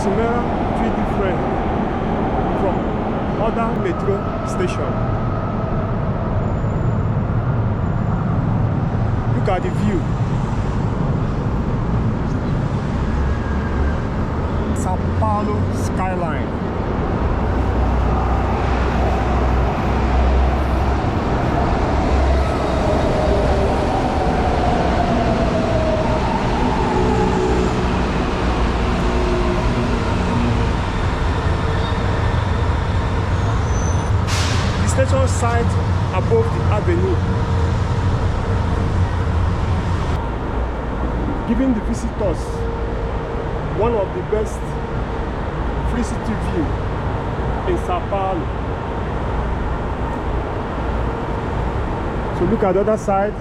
Sumaré feel different from other metro stations. Look at the view. São Paulo skyline. Station site above the avenue, giving the visitors one of the best 360 view in São Paulo. So look at the other side.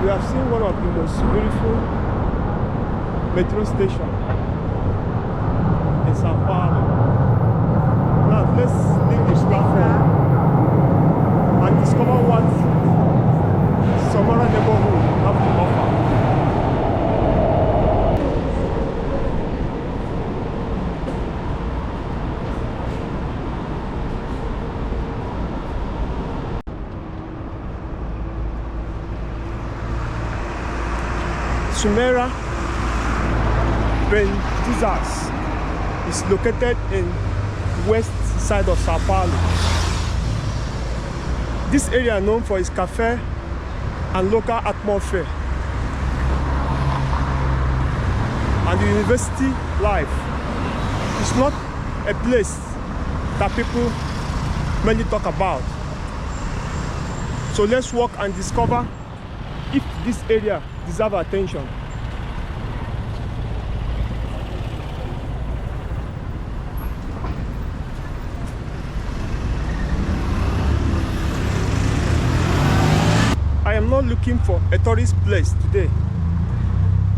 We have seen one of the most beautiful metro station in São Paulo. Now let's leave this platform and discover what Sumaré neighborhood have to offer. Sumaré Perdizes is located in west side of São Paulo. This area is known for its cafe and local atmosphere and the university life. It's not a place that people mainly talk about. So let's walk and discover if this area deserves attention. I am not looking for a tourist place today.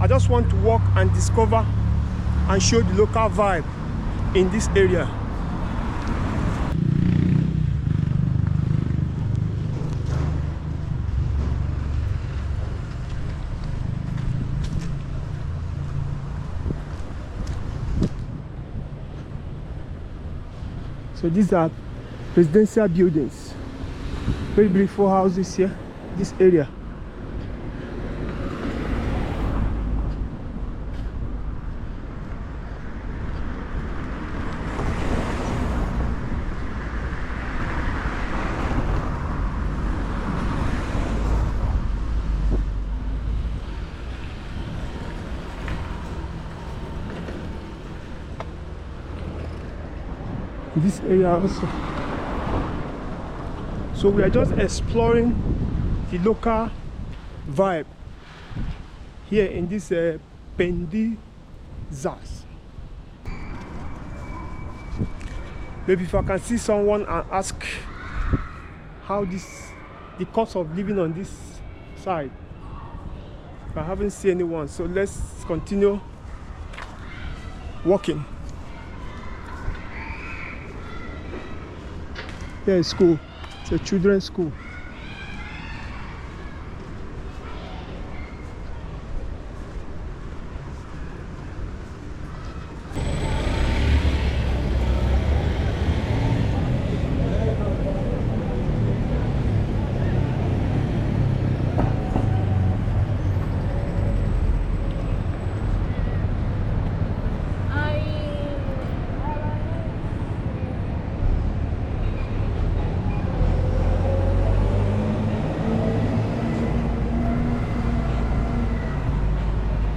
I just want to walk and discover and show the local vibe in this area. So these are residential buildings, very beautiful houses here. This area. This area also. So we are just exploring the local vibe here in this Perdizes. Maybe if I can see someone and ask how the cost of living on this side. I haven't seen anyone, so let's continue walking. Here is school. It's a children's school.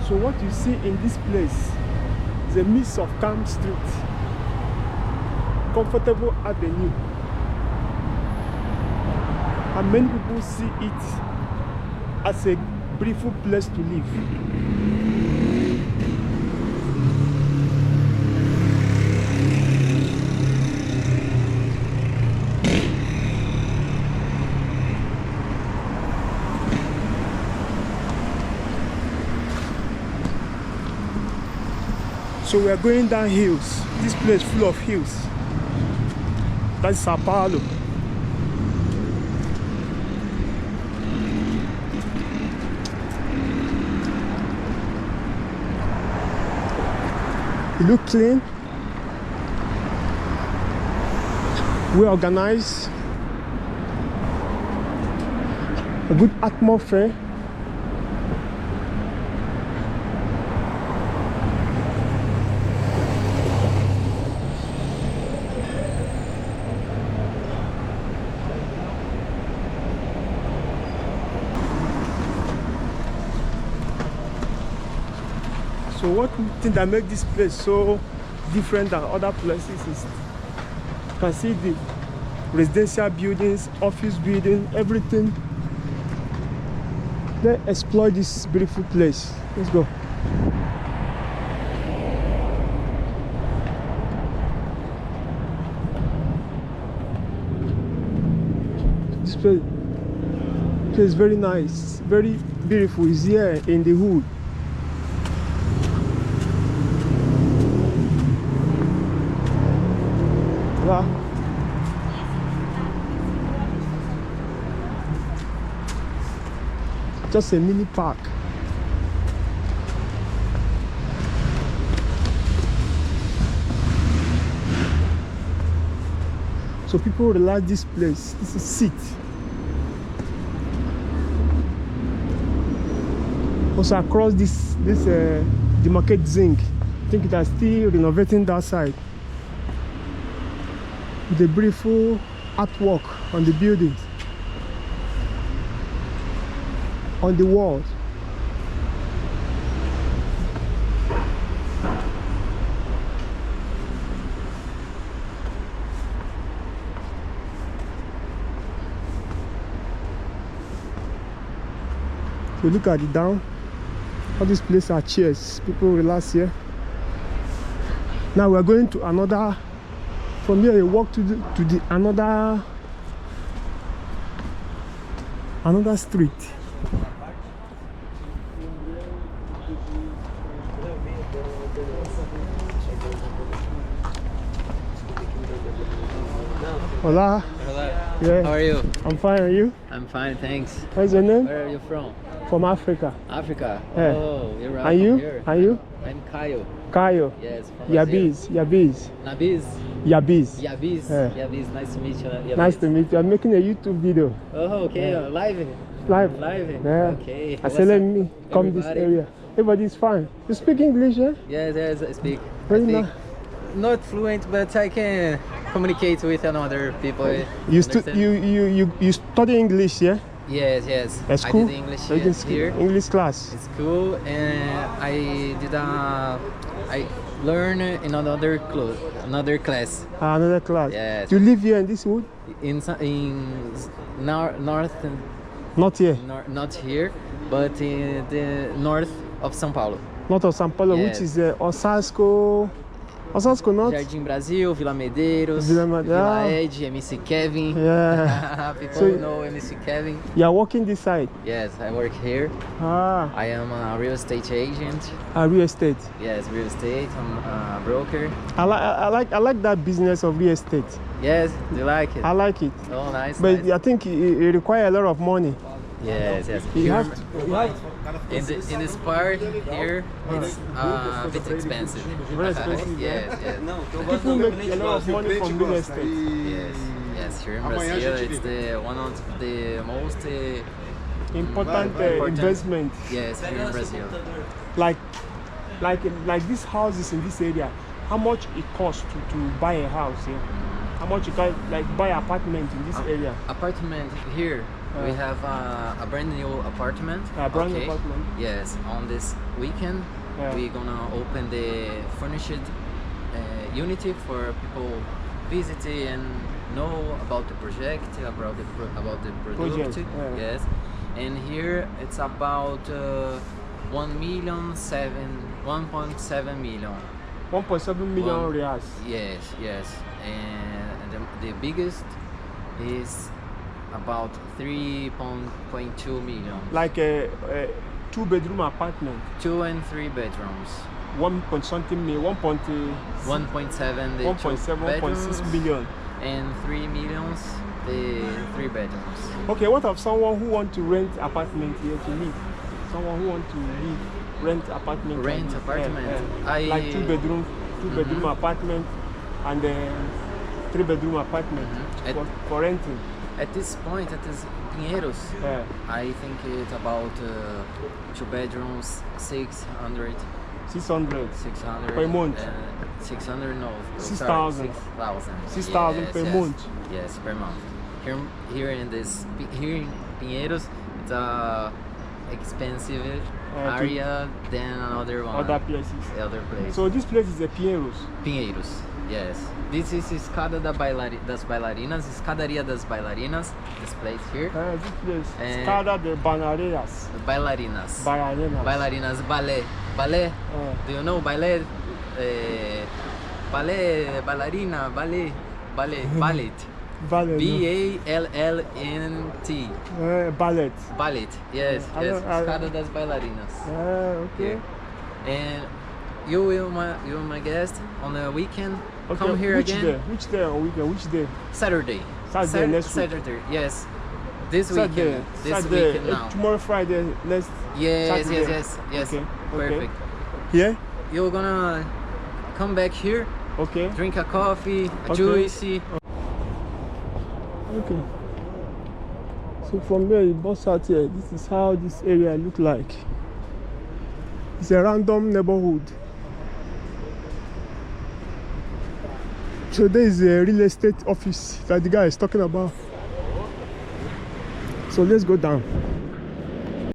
So what you see in this place is a mix of calm street, comfortable avenue, and many people see it as a beautiful place to live. So we are going down hills. This place full of hills. That's São Paulo. It look clean, well organized, a good atmosphere. So what thing that makes this place so different than other places is you can see the residential buildings, office building, everything. Let's explore this beautiful place. Let's go. This place is very nice, very beautiful. It's here in the hood. Wow. Just a mini park. So people relax this place. This is seat. Also across the market zinc. I think it is still renovating that side. With a beautiful artwork on the buildings, on the walls. So look at it down. All these places are chairs. People relax here. Now we are going to another. From here you walk to the another street. Hola. Hello. Yeah. How are you? I'm fine. Are you? I'm fine, thanks. What's your name? Where are you from? From Africa. Africa. Yeah. Oh, you're right. Are you? Here. Are you? I'm Caio. Caio. Yes, from Yabiz. Yabiz. Nabiz. Yabiz. Yabiz. Yeah. Yabiz. Nice to meet you. Yabiz. Nice to meet you. I'm making a YouTube video. Oh, okay. Yeah. Live. Live. Live. Yeah. Okay. I said let me come this Everybody? area. Everybody's fine. You speak English, eh? Yes, yes, I speak. Very I speak. nice. Not fluent, but I can communicate with another people. You Understand? you study English, yeah? Yes, yes. At I school? did English You did here. English class. It's cool, and I did I learned in another class Another class. Yes. You live here in this wood? North, Not here. not here, but in the north of São Paulo. North of São Paulo, Yes. which is Osasco. Osasco North? Jardim Brasil, Vila Medeiros, Vila Med- Vila ah. Ed, MC Kevin. Yeah. People So- know MC Kevin. You are working this side? Yes, I work here. Ah, I am a real estate agent. real estate. Yes, real estate. I'm a broker. I like that business of real estate. Yes, do you like it? I like it. Oh, nice. But nice. I think it requires a lot of money. Yes, yes. You Here- have in this part here, it's a bit expensive. Very expensive, Yes, yes. people make a lot of money from real estate. Yes, yes. Here in Brazil, it's the one of the most Important Important. investment. yes here in Brazil. Like these houses in this area. How much it costs to buy a house here? How much you can buy an apartment in this area? Apartment here. We have a brand new apartment. A brand new okay? apartment. Yes, on this weekend Yeah. we're gonna open the furnished unity for people visit and know about the project, about the product. Project, yeah. Yes, and here it's about 1.7 million. 1.7 million One- reals. Yes, yes, and the biggest is about 3.2 million. Like a 2-bedroom apartment. 2 and 3 bedrooms. 1 point something million. 1.7 the 1.7, 1.6 bedrooms, million. and 3 millions the 3 bedrooms. Okay, what of someone who want to rent apartment here to live? Someone who want to live, rent apartment. Rent and live. apartment. Like 2 bedroom, 2-bedroom apartment and then 3-bedroom apartment for renting. At this point, at this Pinheiros, Yeah. I think it's about 2 bedrooms, 600. 600. 600 Per month? 600, no. 6,000. 6,000. 6,000 per month. Yes, per month. Here in Pinheiros, it's a expensive area than another one. Other places. Other place. So this place is a Pinheiros. Pinheiros, yes. This is Escada das Bailarinas, Escadaria das Bailarinas. This place here. This place. And- Escada de Banareiras. Bailarinas. Bailarinas. Bailarinas, ballet. Ballet. Do you know ballet? Ballet, bailarina, ballet. Ballet. Ballet. B-A-L-L-N-T. Ballet. Ballet, yes, I yes. don't- I- Escada das Bailarinas. Okay. And you will my guest on the weekend. Okay. Come here Which again. day? Which day on weekend? Which day? Saturday. Saturday next week. Saturday, yes. This Saturday. weekend. This Saturday. weekend now. Tomorrow Friday. Next. Yes, Saturday. yes. Okay. Perfect. Yeah. You're gonna come back here, Okay. drink a coffee, a Okay. juicy. Okay. So from there you bust out here. This is how this area look like. It's a random neighborhood. So there is a real estate office that the guy is talking about. So let's go down.